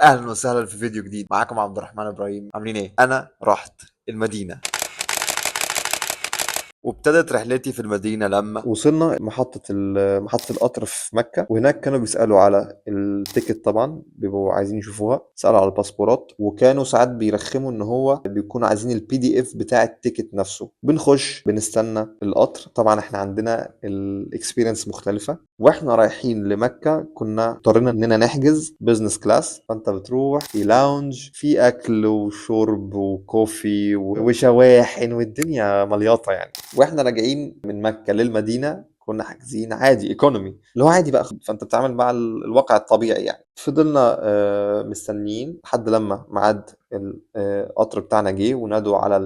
اهلا وسهلا في فيديو جديد. معاكم عبد الرحمن ابراهيم. عاملين ايه؟ انا رحت المدينه، وابتدت رحلتي في المدينه لما وصلنا محطة القطر في مكة. وهناك كانوا بيسألوا على التيكت، طبعا بيبقوا عايزين يشوفوها، سألوا على الباسبورات، وكانوا ساعات بيرخموا ان هو بيكونوا عايزين PDF بتاع التيكت نفسه. بنخش بنستنى القطر. طبعا احنا عندنا الاكسبيرينس مختلفة، واحنا رايحين لمكة كنا اضطرينا اننا نحجز بزنس كلاس. فانت بتروح في لاونج، في اكل وشرب وكوفي وشواحن، والدنيا مليطة يعني. واحنا راجعين من مكة للمدينة كنا حاجزين عادي ايكونومي، اللي هو عادي بقى، فانت بتتعامل مع الواقع الطبيعي يعني. فضلنا مستنيين لحد لما ميعاد القطر بتاعنا جه، ونادوا على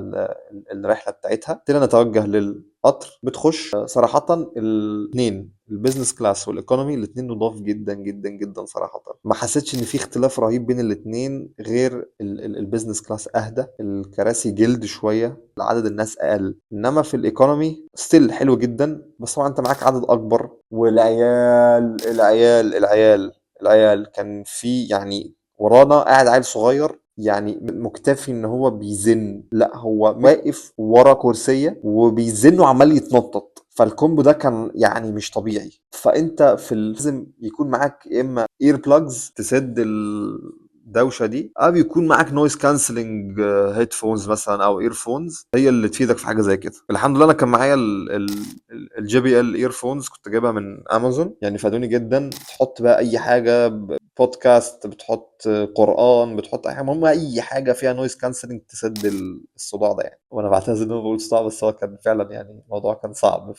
الرحلة بتاعتها. ابتدينا نتوجه للقطر. بتخش صراحة الاثنين، البيزنس كلاس والايكونومي، الاثنين نضاف جدا جدا جدا صراحة. ما حسيتش ان في اختلاف رهيب بين الاثنين، غير البيزنس كلاس اهدى، الكراسي جلد شوية، عدد الناس اقل. انما في الايكونومي ستيل حلو جدا، بس طبعا انت معاك عدد اكبر، والعيال العيال كان في يعني ورانا قاعد عيل صغير، يعني مكتفي ان هو بيزن، لا هو واقف ورا كرسيه وبيزن وعمال يتنطط. فالكومبو ده كان يعني مش طبيعي. فانت لازم يكون معاك يا اما اير بلاجز تسد الدوشه دي، او بيكون معاك نويز كانسلنج هيدفونز مثلا او ايرفونز، هي اللي تفيدك في حاجه زي كده. الحمد لله انا كان معايا JBL ايرفونز، كنت جايبها من امازون، يعني فادوني جدا. تحط بقى اي حاجه، بودكاست، بتحط قرآن، بتحط اي حاجه، المهم اي حاجه فيها نويز كانسلنج تسد الصداع ده يعني. وانا بعتذر ان انا بقول صداع، بس هو كان فعلا يعني الموضوع كان صعب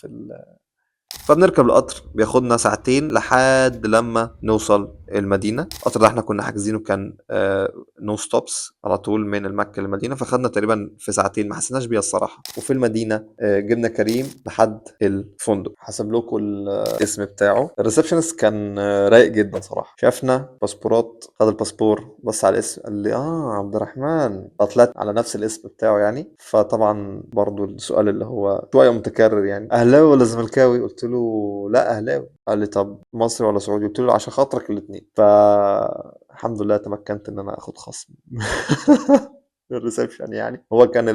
فبنركب القطر، بياخدنا ساعتين لحد لما نوصل المدينة. القطر اللي احنا كنا حاجزينه كان نو ستوبس، على طول من المكة للمدينة، فخدنا تقريبا في ساعتين، ما حسيناش بيها الصراحة. وفي المدينة جبنا كريم لحد الفندق، حسب لكم الاسم بتاعه. الريسبشنست كان رايق جدا صراحة. شافنا باسبورات، خد الباسبور، بص على الاسم، قال لي عبد الرحمن. طلعت على نفس الاسم بتاعه يعني. فطبعا برضو السؤال اللي هو شوية متكرر، يعني اهلاوي ولا زملكاوي؟ قلت له لا اهلاوي. قال لي طب مصري ولا سعودي؟ قلت له عشان خاطرك الاثنين. فالحمد لله تمكنت ان انا اخد خصم في الريسبشن يعني. هو كان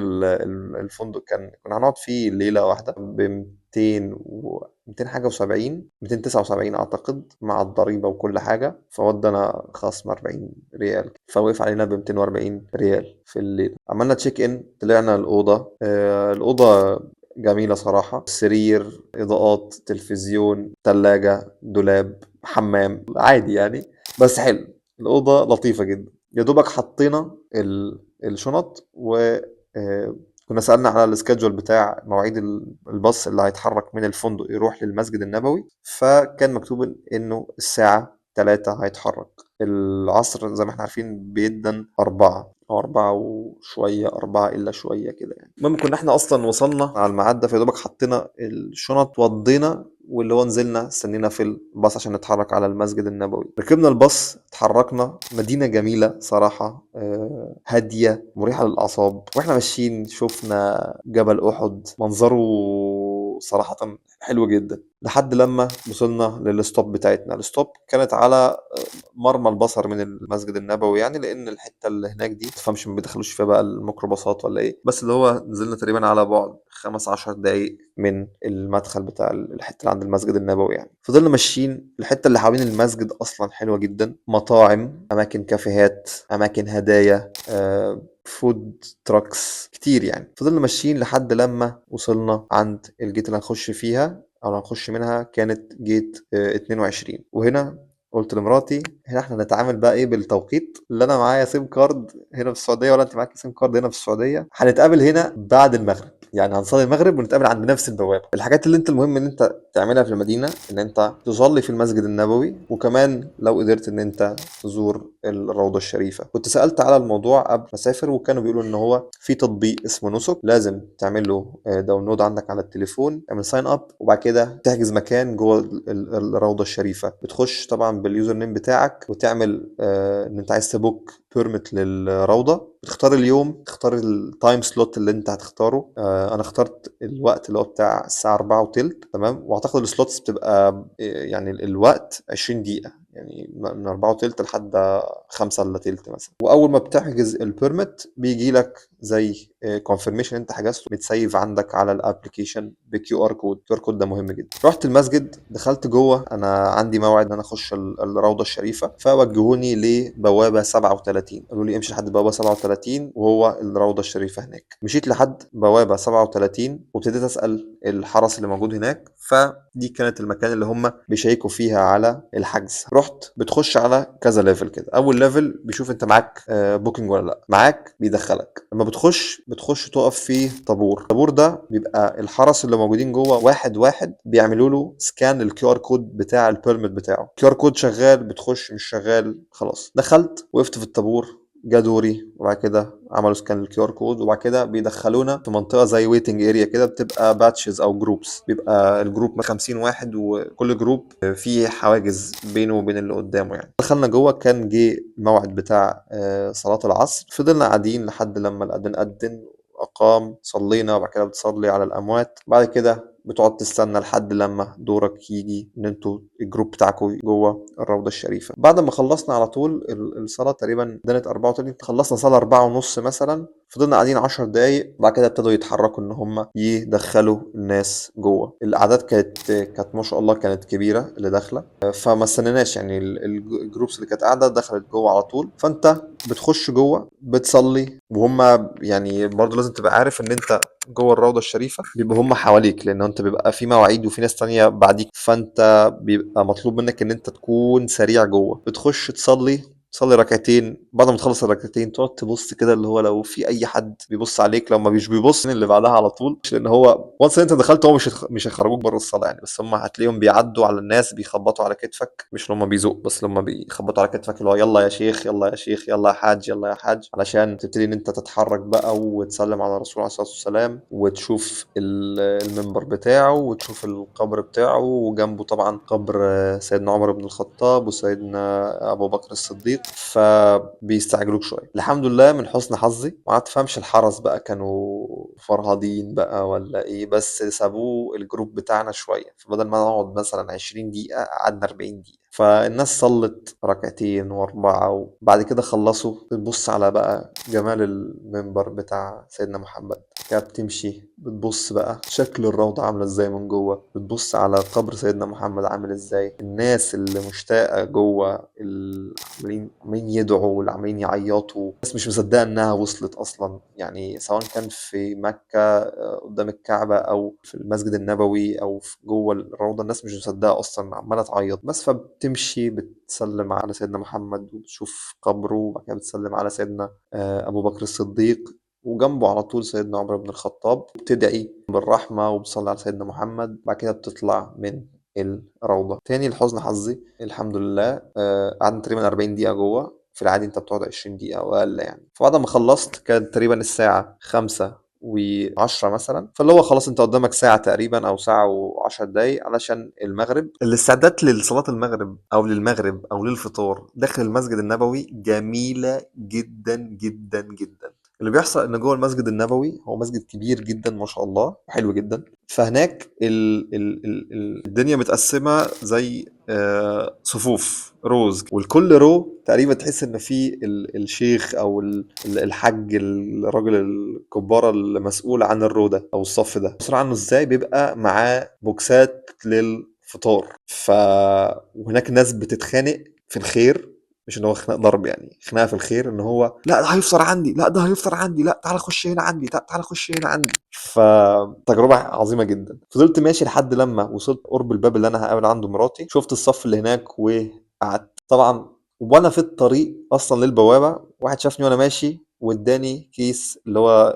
الفندق كنا هنقعد فيه ليله واحده ب 200 و 200 حاجه و70، 279 اعتقد مع الضريبه وكل حاجه. فودنا خصم 40 ريال، فوقف علينا ب 240 ريال في الليل. عملنا تشيك ان، طلعنا الاوضه. الاوضه جميلة صراحة، سرير، إضاءات، تلفزيون، تلاجة، دولاب، حمام، عادي يعني. بس حلو، الأوضة لطيفة جدا. يا دوبك حطينا الشنط، و كنا سألنا على السكادجول بتاع مواعيد الباص اللي هيتحرك من الفندق يروح للمسجد النبوي. فكان مكتوب إنه الساعة 3 هيتحرك. العصر زي ما احنا عارفين بيدن 4 أو 4 وشوية، 4 إلا شوية كده يعني. المهم كنا احنا أصلا وصلنا على الميعاد ده، في دوبك حطينا الشنط، وضينا، واللي هو نزلنا استنينا في الباص عشان نتحرك على المسجد النبوي. ركبنا الباص، اتحركنا. مدينة جميلة صراحة، هادية، مريحة للأعصاب. واحنا ماشيين شفنا جبل أحد، منظره صراحة حلو جدا. لحد لما وصلنا للستوب بتاعتنا. الستوب كانت على مرمى البصر من المسجد النبوي يعني، لان الحته اللي هناك دي تفهمش ما بيدخلوش فيها بقى الميكروباصات ولا ايه، بس اللي هو نزلنا تقريبا على بعد 15 دقايق من المدخل بتاع الحته اللي عند المسجد النبوي يعني. فضلنا ماشيين. الحته اللي حوالين المسجد اصلا حلوه جدا، مطاعم، اماكن كافيهات، اماكن هدايا، فود تراكس كتير يعني. فضلنا ماشيين لحد لما وصلنا عند الجيت اللي هنخش فيها او هنخش منها، كانت جيت 22. وهنا قلت لمراتي، هنا احنا نتعامل بقى ايه بالتوقيت، اللي انا معايا سيم كارد هنا في السعوديه ولا انت معاك سيم كارد هنا في السعوديه، هنتقابل هنا بعد المغرب، يعني هنصلي المغرب ونتقابل عند نفس البوابه. الحاجات اللي انت المهم ان انت تعملها في المدينه، ان انت تصلي في المسجد النبوي، وكمان لو قدرت ان انت تزور الروضه الشريفه. كنت سالت على الموضوع قبل ما اسافر، وكانوا بيقولوا ان هو في تطبيق اسمه نسك، لازم تعمل له داونلود عندك على التليفون، تعمل ساين اب، وبعد كده تحجز مكان جوه الروضه الشريفه. بتخش طبعا باليوزر نيم بتاعك، وتعمل ان انت عايز تبوك بيرميت للروضه. بتختار اليوم، تختار التايم سلوت اللي انت هتختاره. انا اخترت الوقت اللي هو بتاع الساعه 4 وتلت، تمام. واعتقد السلوتس بتبقى يعني الوقت 20 دقيقه، يعني من 4 وتلت لحد 5 الا تلت مثلا. واول ما بتحجز البيرمت بيجي لك زي كونفirmation انت حجزته، بتسيف عندك على الابلكيشن بكيو ار كود. الكيو ار كود ده مهم جدا. رحت المسجد، دخلت جوه، انا عندي موعد ان انا اخش الروضه الشريفه، فوجهوني لبوابه 37. قالوا لي امشي لحد بوابه 37 وهو الروضه الشريفه هناك. مشيت لحد بوابه 37 وابتديت اسال الحرس اللي موجود هناك، فدي كانت المكان اللي هم بيشيكوا فيها على الحجز. رحت بتخش على كذا ليفل كده. اول ليفل بيشوف انت معاك بوكينج ولا لا، معاك بيدخلك. لما بتخش تقف في طابور. الطابور ده بيبقى الحرس اللي موجودين جوه واحد واحد بيعملوا له سكان للكيو ار كود بتاع البيرميت بتاعه. الكيو ار كود شغال بتخش، مش شغال خلاص. دخلت وقفت في الطابور، جا دوري، وبعد كده عملوا سكان للكيو ار كود، وبعد كده بيدخلونا في منطقه زي ويتنج اريا كده، بتبقى باتشز او جروبس. بيبقى الجروب 50 واحد، وكل جروب فيه حواجز بينه وبين اللي قدامه يعني. دخلنا جوه، كان جه الموعد بتاع صلاه العصر. فضلنا قاعدين لحد لما الاذان اذن اقام، صلينا، وبعد كده بتصلي على الاموات. بعد كده بتقعد تستنى لحد لما دورك يجي ان انتوا الجروب بتاعكم جوه الروضه الشريفه. بعد ما خلصنا على طول الصلاه، تقريبا دنت 34، خلصنا صلاه 4 ونص مثلا. فضلنا قاعدين 10 دقايق، بعد كده ابتدوا يتحركوا ان هم يدخلوا الناس جوه. الاعداد كانت ما شاء الله كانت كبيره اللي داخله، فما استنيناش يعني. الجروبس اللي كانت قاعده دخلت جوه على طول. فانت بتخش جوه بتصلي، وهم يعني برضه لازم تبقى عارف ان انت جوه الروضه الشريفه بيبقى هم حواليك، لان انت بيبقى في مواعيد وفي ناس تانية بعديك، فانت بيبقى مطلوب منك ان انت تكون سريع جوه. بتخش تصلي ركعتين. بعد ما تخلص الركعتين تقعد تبص كده، اللي هو لو في اي حد بيبص عليك. لو ما مش بيبص اللي بعدها على طول، لان هو وانس انت دخلت هو مش هيخرجوك بره الصلاه يعني. بس هم هتلاقيهم بيعدوا على الناس، بيخبطوا على كتفك، مش لما بيزق بس، لما بيخبطوا على كتفك اللي هو يلا يا شيخ، يلا يا شيخ، يلا يا حاج، يلا يا حاج، علشان تبتدي ان انت تتحرك بقى وتسلم على الرسول عليه الصلاه والسلام، وتشوف المنبر بتاعه، وتشوف القبر بتاعه، وجنبه طبعا قبر سيدنا عمر بن الخطاب وسيدنا ابو بكر الصديق. فبيستعجلوك شويه. الحمد لله من حسن حظي، ما تفهمش الحرس بقى كانوا فرهادين بقى ولا ايه، بس سابوه الجروب بتاعنا شويه. فبدل ما نقعد مثلا 20 دقيقه قعدنا 40 دقيقه. فالناس صلت ركعتين واربعه، وبعد كده خلصوا. بتبص على بقى جمال المنبر بتاع سيدنا محمد كده، بتمشي بتبص بقى شكل الروضة عاملة ازاي من جوه، بتبص على قبر سيدنا محمد عامل ازاي، الناس اللي مشتاقة جوه، اللي عمالين يدعوا، واللي عمالين يعيطوا، الناس مش مصدقة انها وصلت اصلا يعني. سواء كان في مكة قدام الكعبة، او في المسجد النبوي، او في جوه الروضة، الناس مش مصدقة اصلا، عمالة تعيط بس. فبتمشي بتسلم على سيدنا محمد، وبتشوف قبره، وبعد كده بتسلم على سيدنا ابو بكر الصديق، وجنبه على طول سيدنا عمر بن الخطاب. بتدعي بالرحمة وبتصلي على سيدنا محمد. بعد كده بتطلع من الروضة تاني. لحسن حظي الحمد لله قعدنا تقريبا 40 دقيقة جوه. في العادي انت بتقعد 20 دقيقة او اقل يعني. فبعد ما خلصت كانت تقريبا الساعة 5:10 مثلا. فاللي هو خلاص انت قدامك ساعة تقريبا او ساعة و10 دقايق علشان المغرب. الاستعداد لصلاة المغرب او للفطار داخل المسجد النبوي جميلة جدا جدا جدا. اللي بيحصل ان جوه المسجد النبوي هو مسجد كبير جدا ما شاء الله وحلو جدا. فهناك الدنيا متقسمه زي صفوف روز، والكل رو تقريبا تحس ان في الشيخ او الحج، الراجل الكبارة المسؤول عن الرو ده او الصف ده. مسؤول عنه ازاي؟ بيبقى معاه بوكسات للفطار. وهناك ناس بتتخانق في الخير، مش ان هو خناق ضرب يعني، خناقه في الخير، ان هو لا ده هيفطر عندي، لا ده هيفطر عندي، لا تعالى خش هنا عندي، تعالى خش هنا عندي. فتجربه عظيمه جدا. فضلت ماشي لحد لما وصلت قرب الباب اللي انا هقابل عنده مراتي. شفت الصف اللي هناك وقعدت طبعا. وانا في الطريق اصلا للبوابه، واحد شافني وانا ماشي واداني كيس، اللي هو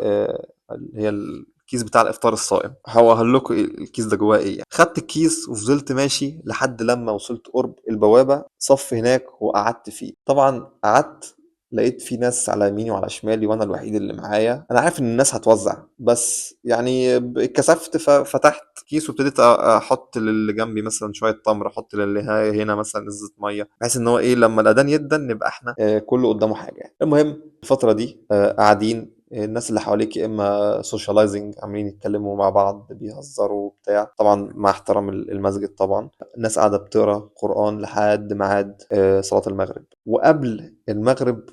اللي هي الكيس بتاع الافطار الصائم. هقول لكم إيه الكيس ده جواه ايه يعني. خدت الكيس وفضلت ماشي لحد لما وصلت قرب البوابه، صف هناك، وقعدت فيه. طبعا قعدت، لقيت في ناس على يميني وعلى شمالي، وانا الوحيد اللي معايا. انا عارف ان الناس هتوزع، بس يعني اتكسفت. ففتحت كيس وابتديت احط للي جنبي مثلا شويه تمر، احط للي هنا مثلا ازازه ميه، بحيث ان هو ايه لما الاذان يدن نبقى احنا كله قدامه حاجه يعني. المهم الفتره دي قاعدين الناس اللي حواليك يا اما سوشياليزنج، عاملين يتكلموا مع بعض بيهزروا بتاع، طبعا مع احترام المسجد طبعا. الناس قاعده بتقرا قران لحد ميعاد صلاه المغرب. وقبل المغرب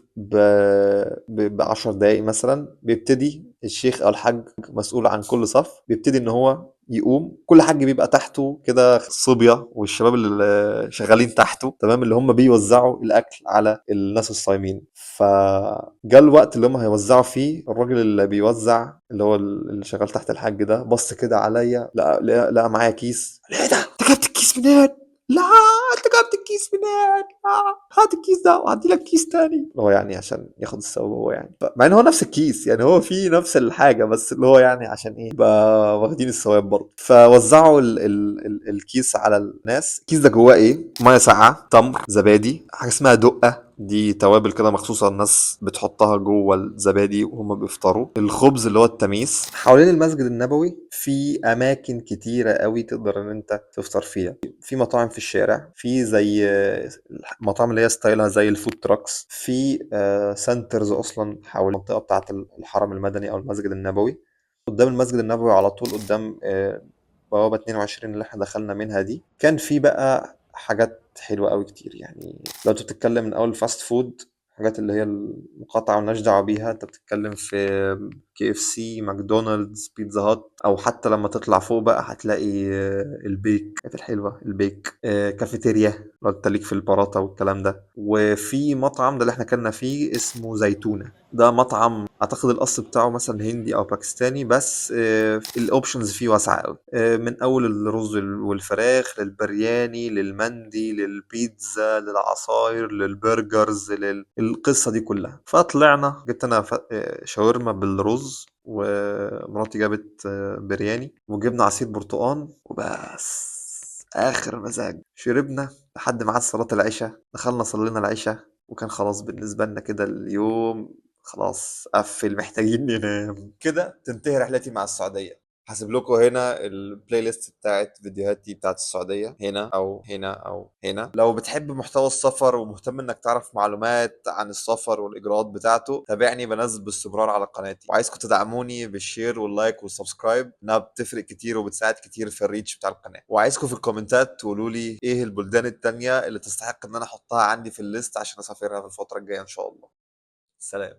ب10 دقايق مثلا بيبتدي الشيخ او الحاج مسؤول عن كل صف، بيبتدي ان هو يقوم. كل حاج بيبقى تحته كده صبية والشباب اللي شغالين تحته تمام، اللي هم بيوزعوا الاكل على الناس الصايمين. فجاء الوقت اللي هم هيوزعوا فيه، الراجل اللي بيوزع اللي هو اللي شغال تحت الحاج ده بص كده عليا، لقى معايا كيس. قال ايه ده؟ انت جبت الكيس منين؟ لا، انت جبت الكيس منين؟ هات الكيس ده وهدي لك كيس تاني. اللي هو يعني عشان ياخد الثواب هو يعني، مع ان هو نفس الكيس يعني، هو فيه نفس الحاجه، بس اللي هو يعني عشان ايه يبقى واخدين الثواب برضه. فوزعوا الكيس على الناس. الكيس ده جواه ايه؟ ميه ساقعه، تمر، زبادي، حاجه اسمها دقه، دي توابل كده مخصوصة الناس بتحطها جوه الزبادي وهم بيفطروا. الخبز اللي هو التميس. حوالين المسجد النبوي في اماكن كتيرة قوي تقدر ان انت تفطر فيها. في مطاعم في الشارع، في زي مطاعم اللي هي ستايلها زي الفود تراكس، في سنترز اصلا حول المنطقة بتاعة الحرم المدني او المسجد النبوي. قدام المسجد النبوي على طول، قدام بوابة 22 اللي احنا دخلنا منها دي، كان في بقى حاجات حلوة قوي كتير. يعني لو انت بتتكلم من اول فاست فود، حاجات اللي هي المقاطعة والناش دعوة بيها، انت بتتكلم في كي اف سي، ماكدونالدز، بيتزا هات، او حتى لما تطلع فوق بقى هتلاقي البيك، الحاجات الحلوة، البيك، كافيتيريا لو انت ليك في البراطة والكلام ده. وفي مطعم ده اللي احنا كنا فيه اسمه زيتونة. ده مطعم اعتقد الاصل بتاعه مثلا هندي او باكستاني، بس الاوبشنز فيه واسعه قوي، من اول الرز والفراخ للبرياني للمندي للبيتزا للعصاير للبرجرز القصه دي كلها. فطلعنا جبت انا شاورما بالرز، ومراتي جابت برياني، وجبنا عصير برتقان وبس. اخر مزاج. شربنا لحد ميعاد صلاه العشاء، دخلنا صلينا العشاء، وكان خلاص بالنسبه لنا كده اليوم خلاص قفل، محتاجين ننام. كده تنتهي رحلتي مع السعودية. هسيب لكم هنا البلاي ليست بتاعت فيديوهاتي بتاعت السعودية، هنا او هنا او هنا. لو بتحب محتوى السفر ومهتم انك تعرف معلومات عن السفر والاجراءات بتاعته، تابعني، بنزل باستمرار على قناتي. وعايزكم تدعموني بالشير واللايك والسبسكرايب، انها بتفرق كتير وبتساعد كتير في الريتش بتاع القناة. وعايزكم في الكومنتات تقولوا لي ايه البلدان التانية اللي تستحق ان انا احطها عندي في الليست عشان اسافرها في الفترة الجاية ان شاء الله. سلام.